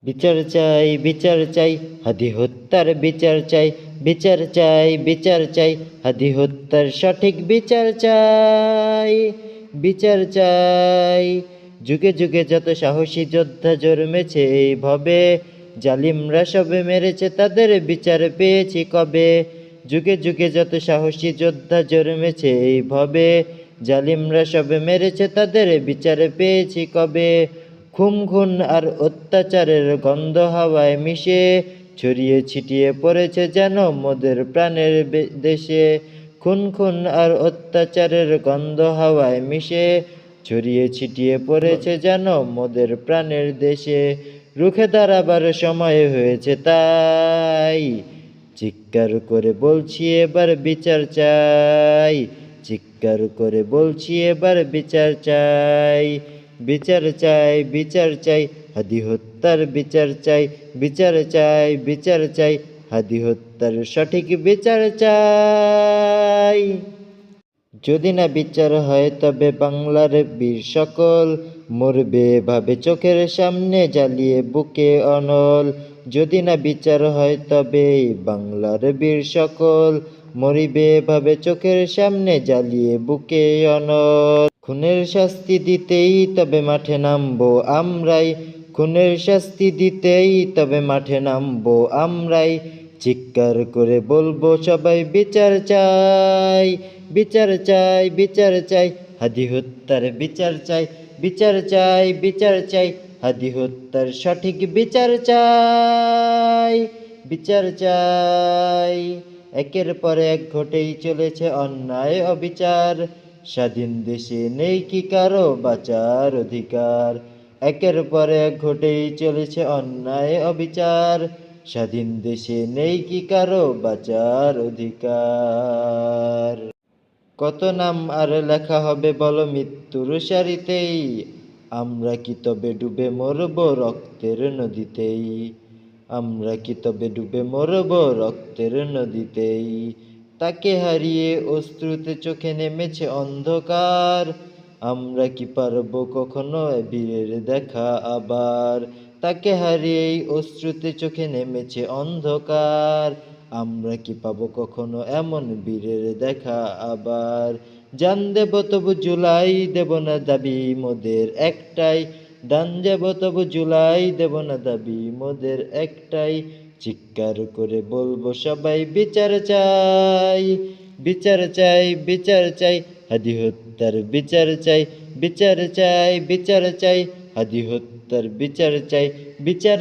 বিচার চাই, বিচার চাই, হাদি হত্যার বিচার চাই। বিচার চাই, বিচার চাই, হাদি হত্যার সঠিক বিচার চাই। বিচার চাই। যুগে যুগে যত সাহসী যোদ্ধা জন্মেছে এইভাবে, জালিমরা সবে মেরেছে তাদের বিচার পেয়েছি কবে। যুগে যুগে যত সাহসী যোদ্ধা জন্মেছে এইভাবে, জালিমরা সবে মেরেছে তাদের বিচার পেয়েছি কবে। খুন খুন আর অত্যাচারের গন্ধ হাওয়ায় মিশে, ছড়িয়ে ছিটিয়ে পড়েছে যেন মোদের প্রাণের দেশে। খুন খুন আর অত্যাচারের গন্ধ হাওয়ায় মিশে, ছড়িয়ে ছিটিয়ে পড়েছে যেন মোদের প্রাণের দেশে। রুখে দাঁড়াবার সময় হয়েছে তাই, চিৎকার করে বলছি এবার বিচার চাই। চিৎকার করে বলছি এবার বিচার চাই। বিচার চাই, বিচার চাই, হাদি হত্যার বিচার চাই। বিচার চাই, বিচার চাই, হাদি হত্যার সঠিক বিচার চাই। যদি না বিচার হয় তবে বাংলার বীর সকল মরবে ভাবে চোখের সামনে জ্বালিয়ে বুকে অনল। যদি না বিচার হয় তবে বাংলার বীর সকল মরিবে ভাবে চোখের সামনে জ্বালিয়ে বুকে অনল। খুনের শাস্তি দিতেই তবে মাঠে নামবো আমরাই। খুনের শাস্তি দিতেই তবে মাঠে নামবো আমরাই। চিৎকার করে বলবো সবাই বিচার চাই। বিচার চাই, বিচার চাই, হাদি হত্যার বিচার চাই। বিচার চাই, বিচার চাই, হাদি হত্যার সঠিক বিচার চাই। বিচার চাই। একের পর এক ঘটেই চলেছে অন্যায় অবিচার, স্বাধীন দেশে নেই কি কারো বাঁচার অধিকার। একের পর এক ঘটেই চলেছে অন্যায় অবিচার, স্বাধীন দেশে নেই কি কারো বাঁচার অধিকার। কত নাম আর লেখা হবে বলো মৃত্যুর সারিতেই, আমরা কি তবে ডুবে মরব রক্তের নদীতেই। আমরা কি তবে ডুবে মরব রক্তের নদীতেই। তাকে হারিয়ে অশ্রুতে চোখে নেমেছে অন্ধকার, আমরা কি পারবো কখনো বীরের দেখা আবার। তাকে হারিয়েই অশ্রুতে চোখে নেমেছে অন্ধকার, আমরা কি পাবো কখনো এমন বীরের দেখা আবার। জান দেব তবু জুলাই দেব না দাবি মোদের একটাই। দান দেব তবু জুলাই দেব না দাবি মোদের একটাই। চিৎকার করে বলবো সবাই বিচার চাই। বিচার চাই, বিচার চাই, হাদি হত্যার বিচার চাই। বিচার চাই, বিচার চাই, হাদি হত্যার বিচার চাই। বিচার